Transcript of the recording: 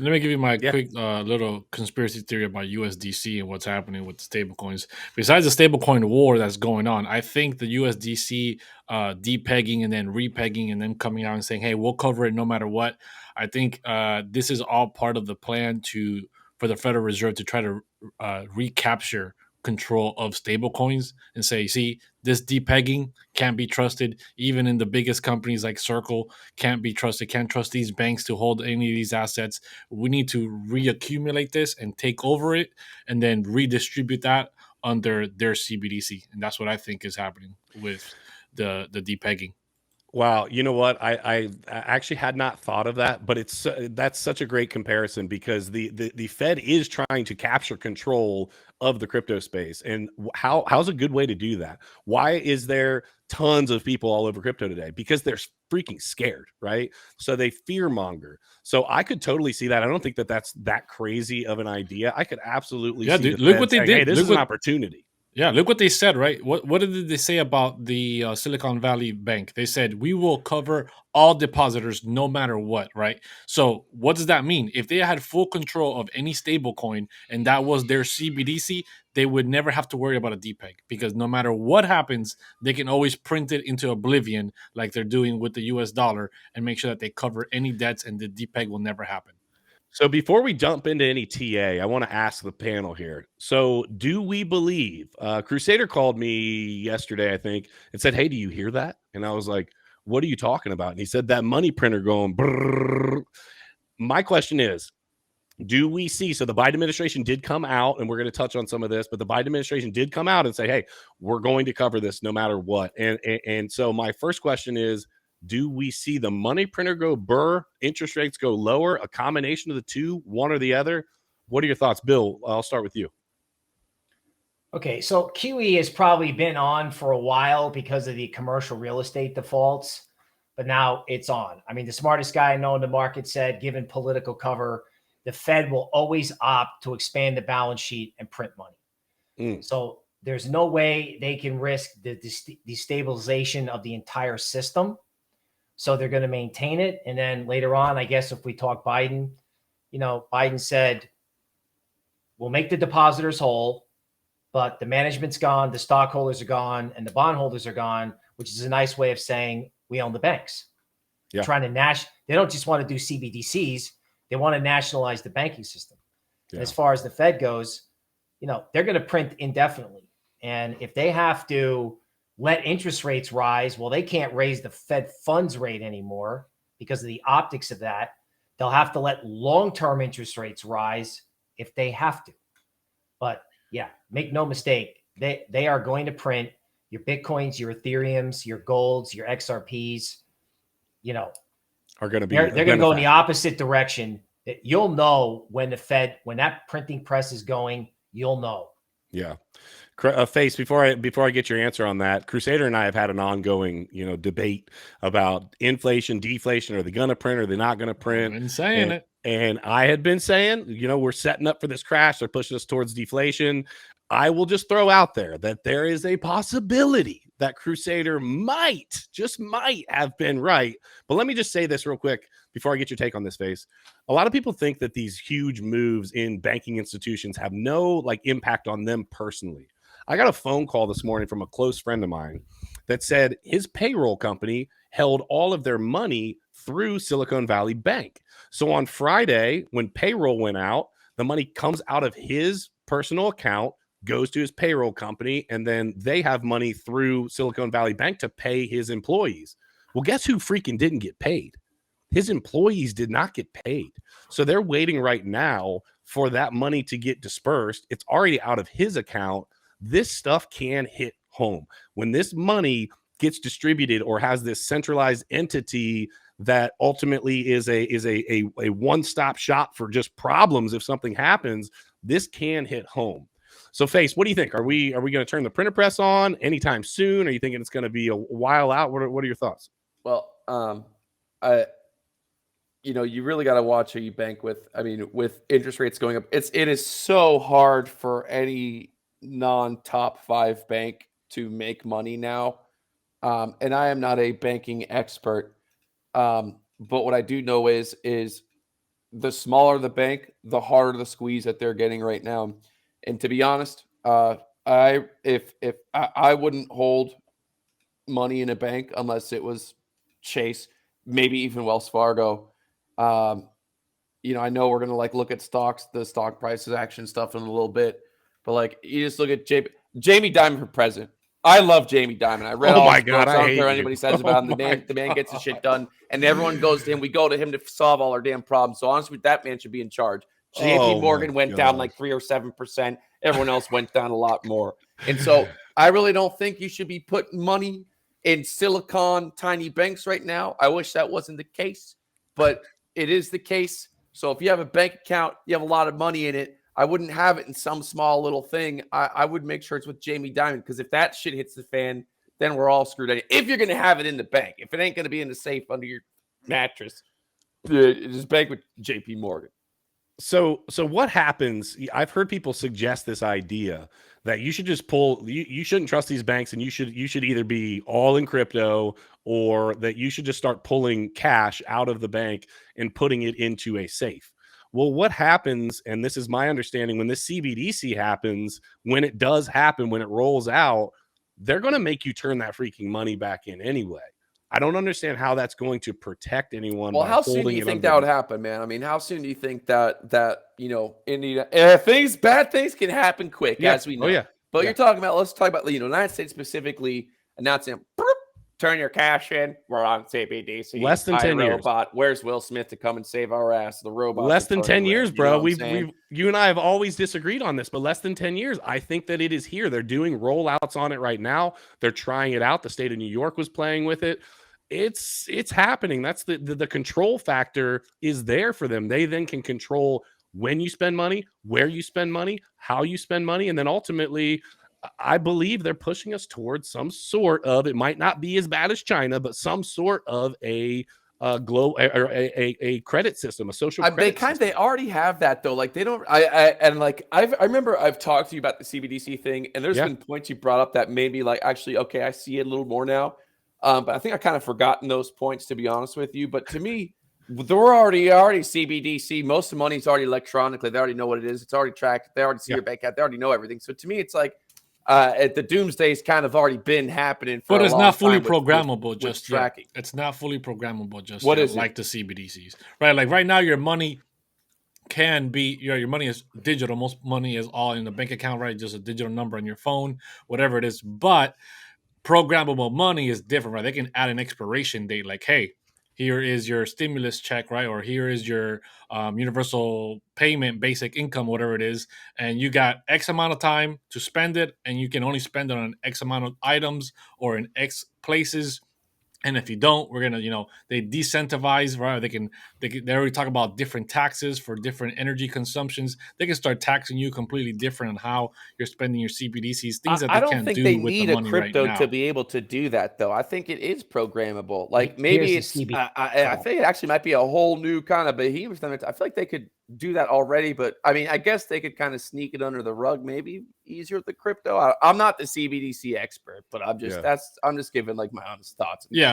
Let me give you my Yeah. quick little conspiracy theory about USDC and what's happening with the stablecoins. Besides the stablecoin war that's going on, I think the USDC depegging and then repegging and then coming out and saying, "Hey, we'll cover it no matter what." I think this is all part of the plan to for the Federal Reserve to try to recapture control of stablecoins and say, "See, this depegging can't be trusted. Even in the biggest companies like Circle, can't be trusted. Can't trust these banks to hold any of these assets. We need to reaccumulate this and take over it and then redistribute that under their CBDC." And that's what I think is happening with the depegging. Wow, you know what? I actually had not thought of that, but that's such a great comparison because the Fed is trying to capture control of the crypto space, and how's a good way to do that? Why is there tons of people all over crypto today? Because they're freaking scared, right? So they fear monger. So I could totally see that. I don't think that that's that crazy of an idea. I could absolutely Yeah, see dude, the look Fed what they saying, "Hey, did. this Look is an what opportunity." Yeah, look what they said, right? What did they say about the Silicon Valley Bank? They said we will cover all depositors no matter what, right? So what does that mean? If they had full control of any stable coin and that was their CBDC, they would never have to worry about a DPEG because no matter what happens, they can always print it into oblivion like they're doing with the US dollar and make sure that they cover any debts and the DPEG will never happen. So before we jump into any TA, I want to ask the panel here. So do we believe Crusader called me yesterday, I think, and said, "Hey, do you hear that?" And I was like, "What are you talking about?" And he said that money printer going brrr. My question is, do we see, so the Biden administration did come out, and we're going to touch on some of this, but the Biden administration did come out and say, "Hey, we're going to cover this no matter what." And so my first question is, do we see the money printer go burr, interest rates go lower, a combination of the two, one or the other? What are your thoughts? Bill, I'll start with you. Okay, so QE has probably been on for a while because of the commercial real estate defaults, but now it's on. I mean, the smartest guy I know in the market said, given political cover, the Fed will always opt to expand the balance sheet and print money. Mm, So there's no way they can risk the destabilization of the entire system. So they're going to maintain it. And then later on, I guess if we talk Biden, Biden said, we'll make the depositors whole, but the management's gone, the stockholders are gone, and the bondholders are gone, which is a nice way of saying we own the banks. yeah. Trying to they don't just want to do CBDCs, they want to nationalize the banking system. Yeah. And as far as the Fed goes, they're going to print indefinitely. And if they have to let interest rates rise, well, they can't raise the Fed funds rate anymore because of the optics of that. They'll have to let long-term interest rates rise if they have to. But yeah, make no mistake, they are going to print your Bitcoins, your Ethereums, your golds, your XRPs, Are going to be they're going to go in the opposite direction. You'll know when when that printing press is going, you'll know. Yeah. Face, before I get your answer on that, Crusader and I have had an ongoing, debate about inflation, deflation. Are they going to print? Are they not going to print? I've been saying it. And I had been saying, we're setting up for this crash. They're pushing us towards deflation. I will just throw out there that there is a possibility that Crusader just might have been right. But let me just say this real quick before I get your take on this, Face. A lot of people think that these huge moves in banking institutions have no impact on them personally. I got a phone call this morning from a close friend of mine that said his payroll company held all of their money through Silicon Valley Bank. So on Friday, when payroll went out, the money comes out of his personal account, goes to his payroll company, and then they have money through Silicon Valley Bank to pay his employees. Well, guess who freaking didn't get paid? His employees did not get paid. So they're waiting right now for that money to get dispersed. It's already out of his account. This stuff can hit home. When this money gets distributed or has this centralized entity that ultimately is a one-stop shop for just problems if something happens, this can hit home. So, Face, what do you think? Are we going to turn the printer press on anytime soon? Are you thinking it's going to be a while out? What are your thoughts? Well, I you really got to watch who you bank with. I mean, with interest rates going up, it is so hard for any non-top 5 bank to make money now. And I am not a banking expert. But what I do know is the smaller the bank, the harder the squeeze that they're getting right now. And to be honest, I wouldn't hold money in a bank unless it was Chase, maybe even Wells Fargo. You know, I know we're gonna like look at stocks, the stock prices, action stuff in a little bit, but like you just look at Jamie Dimon for president. I love Jamie Dimon. I read all his books. I don't care what anybody says about him. The man gets his shit done, and everyone goes to him. We go to him to solve all our damn problems. So honestly, that man should be in charge. JP Morgan went down like 3 or 7%. Everyone else went down a lot more. And so I really don't think you should be putting money in Silicon tiny banks right now. I wish that wasn't the case, but it is the case. So if you have a bank account, you have a lot of money in it, I wouldn't have it in some small little thing. I would make sure it's with Jamie Dimon, because if that shit hits the fan, then we're all screwed. If you're going to have it in the bank, if it ain't going to be in the safe under your mattress, just bank with JP Morgan. So what happens? I've heard people suggest this idea that you should just pull. You shouldn't trust these banks, and you should either be all in crypto, or that you should just start pulling cash out of the bank and putting it into a safe. Well, what happens, and this is my understanding, when this CBDC happens, when it does happen, when it rolls out, they're going to make you turn that freaking money back in anyway. I don't understand how that's going to protect anyone. Well, how soon do you think that would happen, man? I mean, how soon do you think that you know, bad things can happen quick, as we know. Oh, yeah. But let's talk about, you know, United States specifically announcing, turn your cash in. We're on CBDC. Less than 10 years. Where's Will Smith to come and save our ass? The robot. Less than 10 years, bro. You and I have always disagreed on this, but less than 10 years. I think that it is here. They're doing rollouts on it right now. They're trying it out. The state of New York was playing with it. It's happening. That's the control factor is there for them. They then can control when you spend money, where you spend money, how you spend money, and then ultimately, I believe they're pushing us towards some sort of, it might not be as bad as China, but some sort of a credit system, a social credit system. They already have that though. Like they don't. I remember I've talked to you about the CBDC thing, and there's been points you brought up that made me like, actually, okay, I see it a little more now. But I think I kind of forgotten those points, to be honest with you. But to me, there were already CBDC. Most of the money's already electronically. They already know what it is. It's already tracked. They already see your bank account. They already know everything. So to me, it's like at the doomsday's kind of already been happening. But it's not fully programmable just tracking. It's not fully programmable just what is like the CBDCs, right? Like right now, your money can be your money is digital. Most money is all in the bank account, right? Just a digital number on your phone, whatever it is. But programmable money is different, right? They can add an expiration date, like, hey, here is your stimulus check, right? Or here is your universal payment, basic income, whatever it is. And you got X amount of time to spend it, and you can only spend it on X amount of items or in X places. And if you don't, we're gonna, they decentivize, right? They already talk about different taxes for different energy consumptions. They can start taxing you completely different on how you're spending your CBDCs. Things that they can't do with the money right now. I don't think they need a crypto to be able to do that, though. I think it is programmable. Like maybe I think it actually might be a whole new kind of behemoth. I feel like they could do that already, but I mean, I guess they could kind of sneak it under the rug, maybe easier with the crypto. I'm not the CBDC expert, but I'm just giving like my honest thoughts. Yeah.